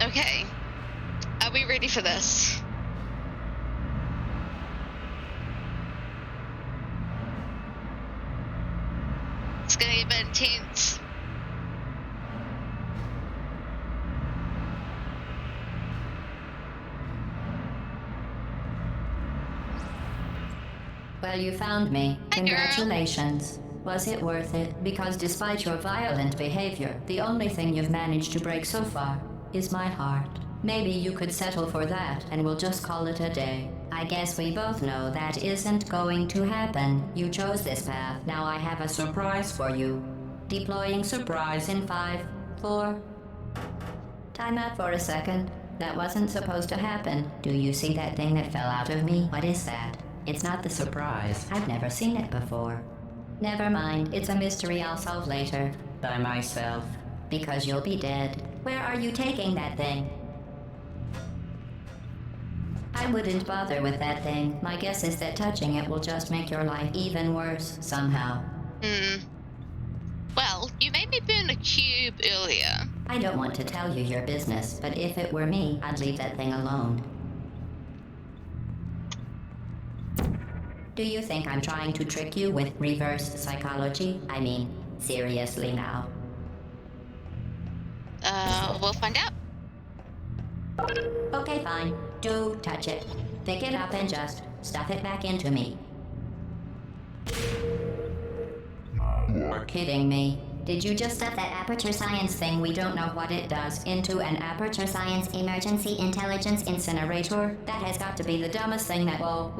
Okay. Are we ready for this? It's gonna get a bit intense. Well, you found me. Hi, girl. Congratulations. Was it worth it? Because despite your violent behavior, the only thing you've managed to break so far is my heart. Maybe you could settle for that, and we'll just call it a day. I guess we both know that isn't going to happen. You chose this path. Now I have a surprise for you. Deploying surprise in 5, 4... Time out for a second. That wasn't supposed to happen. Do you see that thing that fell out of me? What is that? It's not the surprise. I've never seen it before. Never mind. It's a mystery I'll solve later. By myself. Because you'll be dead. Where are you taking that thing? I wouldn't bother with that thing. My guess is that touching it will just make your life even worse, somehow. Well, you made me burn a cube earlier. I don't want to tell you your business, but if it were me, I'd leave that thing alone. Do you think I'm trying to trick you with reverse psychology? I mean, seriously now. We'll find out. Okay, fine. Do touch it. Pick it up and just stuff it back into me. You're kidding me. Did you just stuff that aperture science thing, we don't know what it does, into an aperture science emergency intelligence incinerator? That has got to be the dumbest thing that... Whoa.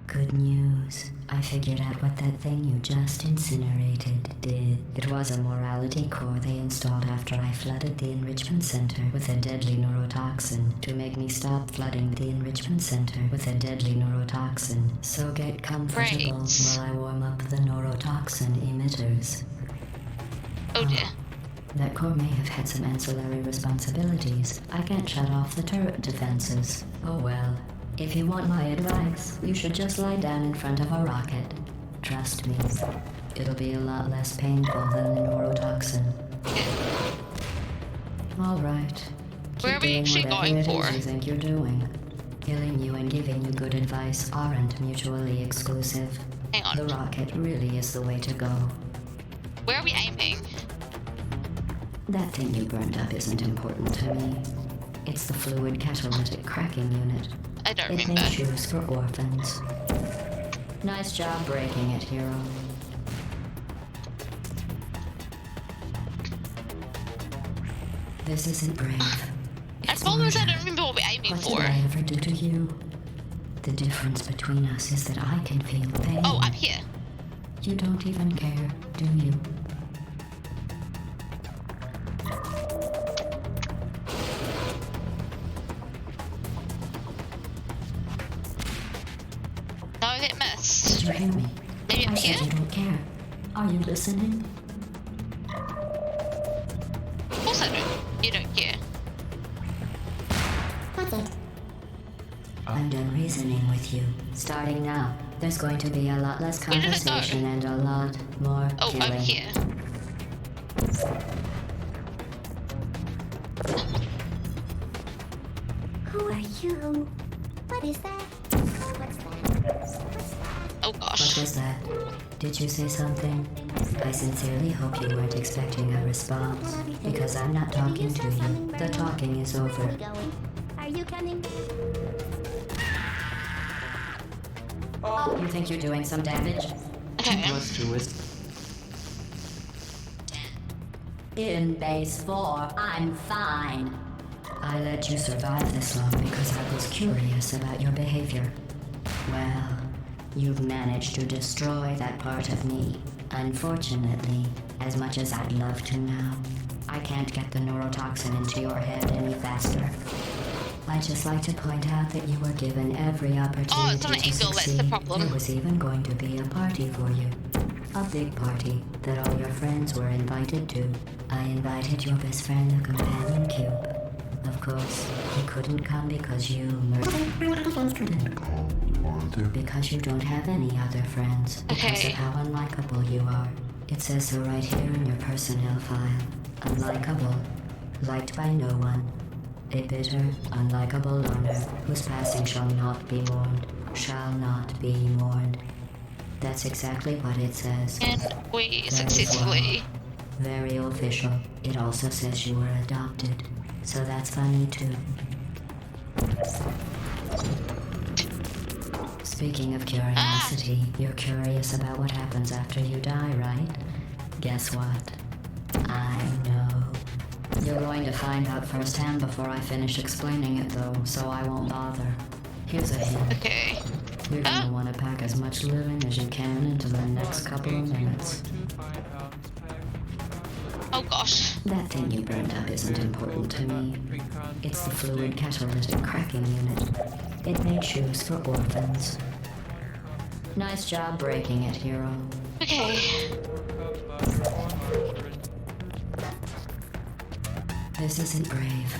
Good news. I figured out what that thing you just incinerated did. It was a morality core they installed after I flooded the enrichment center with a deadly neurotoxin to make me stop flooding the enrichment center with a deadly neurotoxin. So get comfortable while I warm up the neurotoxin emitters. Oh dear. That core may have had some ancillary responsibilities. I can't shut off the turret defenses. Oh well. If you want my advice, you should just lie down in front of a rocket. Trust me, it'll be a lot less painful than the neurotoxin. All right. Where are we actually going for? You think you're doing. Killing you and giving you good advice aren't mutually exclusive. Hang on. The rocket really is the way to go. Where are we aiming? That thing you burned up isn't important to me. It's the fluid catalytic cracking unit. I don't It remember. makes shoes for orphans. Nice job breaking it, hero. This isn't brave. As long as I don't remember what we're aiming What for. did I ever do to you? The difference between us is that I can feel pain. Oh, up here. You don't even care, do you? No, that missed. Did you hear me? Maybe I up said here? you don't care. Are you listening? Of course I don't. You don't care. What's it? I'm done reasoning with you. Starting now, there's going to be a lot less Where did it go? conversation and a lot more Oh, killing. over here. Who are you? What is that? What's that? Oh What gosh. was that? Did you say something? I sincerely hope you weren't expecting a response, because I'm not talking to you. The talking is Where are over. we going? Are you coming? Oh, you think you're doing some damage? Okay. In base 4, I'm fine. I let you survive this long because I was curious about your behavior. Well, you've managed to destroy that part of me. Unfortunately, as much as I'd love to now, I can't get the neurotoxin into your head any faster. I'd just like to point out that you were given every opportunity Oh, it's on an to angle, that's the succeed. problem. There was even going to be a party for you. A big party that all your friends were invited to. I invited your best friend, the companion cube. Of course, he couldn't come because you murdered. friends could. Because you don't have any other friends. Because Okay. of how unlikable you are. It says so right here in your personnel file. Unlikable. Liked by no one. A bitter, unlikable loner whose passing shall not be mourned. Shall not be mourned. That's exactly what it says. And we successfully. Very official. It also says you were adopted. So that's funny too. Speaking of curiosity, you're curious about what happens after you die, right? Guess what? I know. You're going to find out firsthand before I finish explaining it though, so I won't bother. Here's a hint. Okay. You're gonna want to pack as much living as you can into the next couple of minutes. Oh gosh. That thing you burned up isn't important to me. It's the fluid catalytic cracking unit. It made shoes for orphans. Nice job breaking it, hero. Okay. This isn't brave.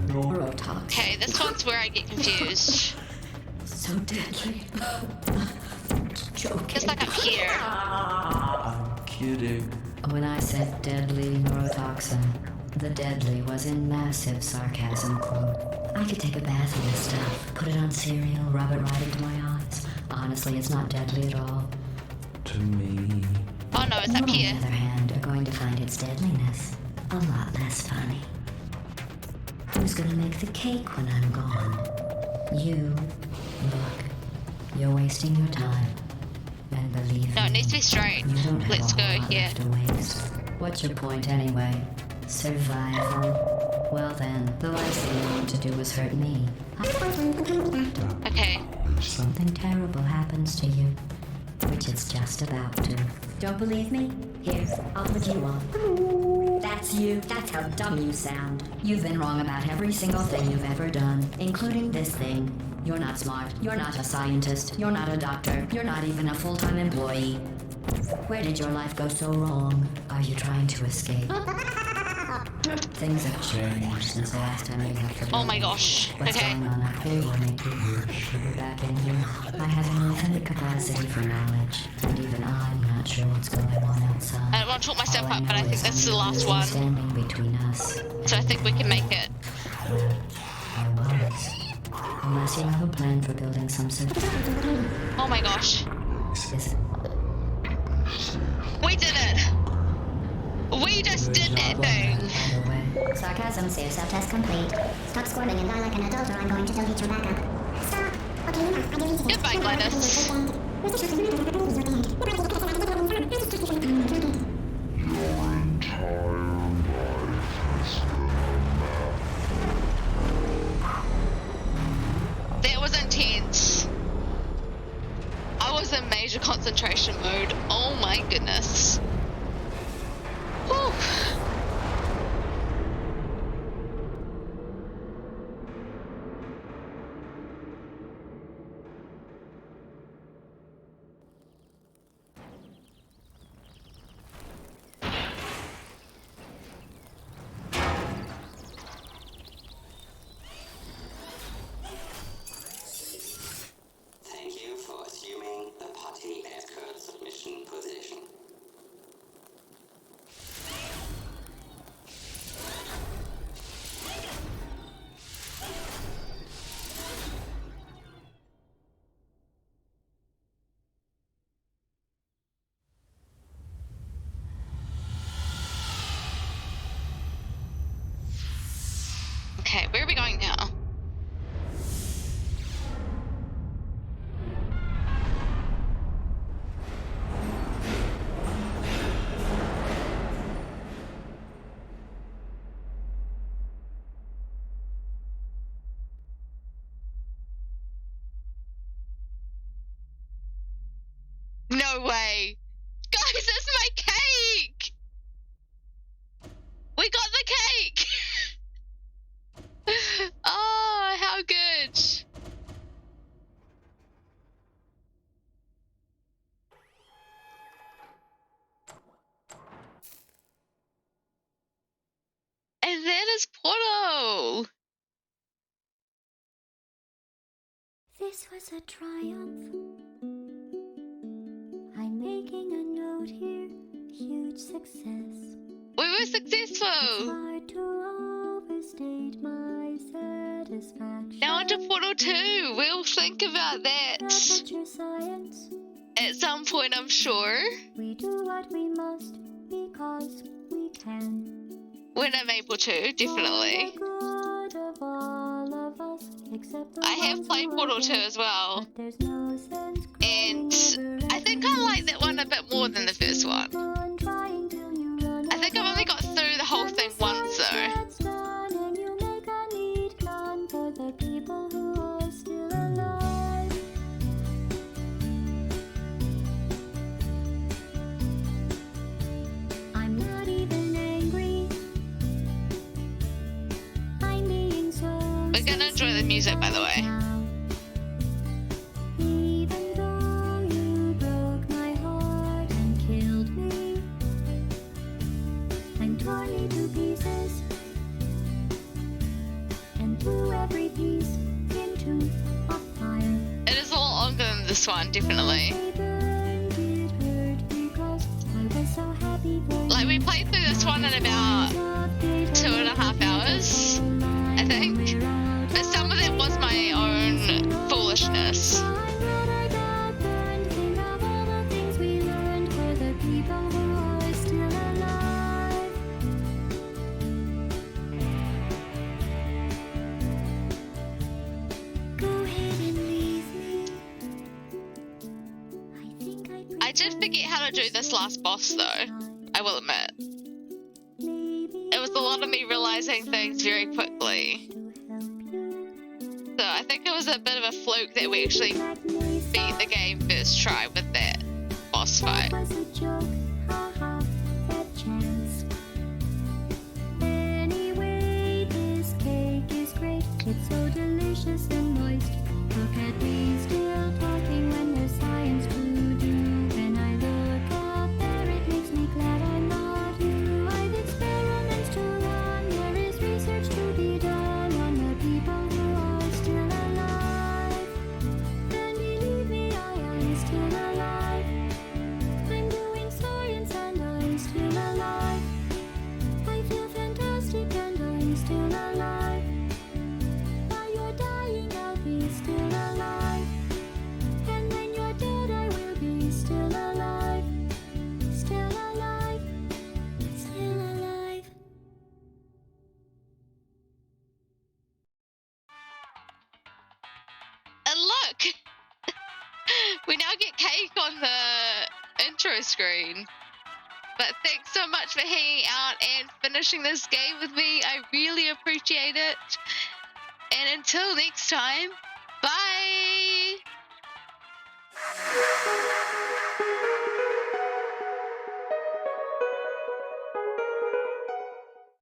Neurotox. Okay, this one's where I get confused. So deadly. Joking. It's like up here. I'm kidding. When I said deadly neurotoxin, the deadly was in massive sarcasm quote. I could take a bath in this stuff, put it on cereal, rub it right into my eyes. Honestly, it's not deadly at all. To me. Oh no, it's You, up on the here. other hand, are going to find its deadliness a lot less funny. Who's gonna make the cake when I'm gone? You. Look, you're wasting your time. And believe No, it me, needs to be straight. you don't have Let's a go whole lot here. left to waste. What's your point anyway? Survival? Well then, the last thing you want to do is hurt me. Okay. Something terrible happens to you, which it's just about to. Don't believe me? Here, I'll put you on. That's you. That's how dumb you sound. You've been wrong about every single thing you've ever done, including this thing. You're not smart. You're not a scientist. You're not a doctor. You're not even a full-time employee. Where did your life go so wrong? Are you trying to escape? Things have changed since the last time you left the Oh my building. gosh. What's Okay. going on up here, Nikki? Back in here, I have an infinite capacity for knowledge, and even I'm not sure what's going on outside. I don't want to talk myself All up, but I know think is this is the last something one. standing between us. So I think we can make it. Well, I was. Unless you have a plan for building some sort of... Oh my gosh. Is We did it! We just did that thing! by the way, Sarcasm saves self-test complete. Stop squirming and die like an adult or I'm going to delete your backup. Stop! Okay, enough. I deleted it. Goodbye, Gladys. That was intense. I was in major concentration mode. Oh my goodness. Whew. Thank you for assuming the party as current submission position. This was a triumph. I'm making a note here. Huge success. We were successful. Hard to overstate my satisfaction. Now onto Portal 2. We'll think about that Aperture science. at some point, I'm sure. We do what we must because we can. When I'm able to, definitely. For the good of all of us, except the I have ones played who Portal are 2 dead. as well. But there's no sense And crying over I think I like that one a bit more than the first one. everyone trying till you run I think I've only got through the whole thing once though. That's done, and you make a neat plan for the people who are still alive. I'm not even angry. I'm being so We're gonna enjoy the music, by the way. now. Even though you broke my heart and killed me and tore me to pieces and threw every piece into a fire. It is a lot longer than this one, definitely. They burned, it hurt because I was so happy for Like, we you. played through this one in about 2.5 hours, I think. But some of it was my own foolishness. I'm glad I got burned. Think of all the things we learned for the people who are still alive. Go ahead and leave me. I think I did forget how to do this last boss though, I will admit. It was a lot of me realizing things very quickly. So I think it was a bit of a fluke that we actually beat the game first try with that boss fight. Was a joke, haha, that chance. Anyway, this cake is great. It's so delicious and moist. Look at me still talking when there's science to do. When I look up there, it makes me glad I'm not you. I've experiments to run. There is research to be done on the people who are still alive. And believe me, I am still alive. I'm doing science and I'm still alive. I feel fantastic and I'm still alive. While you're dying, I'll be still alive. And when you're dead, I will be still alive. Still alive. Still alive. And look! We now get cake on the intro screen. But thanks so much for hanging out and finishing this game with me. I really appreciate it. And until next time,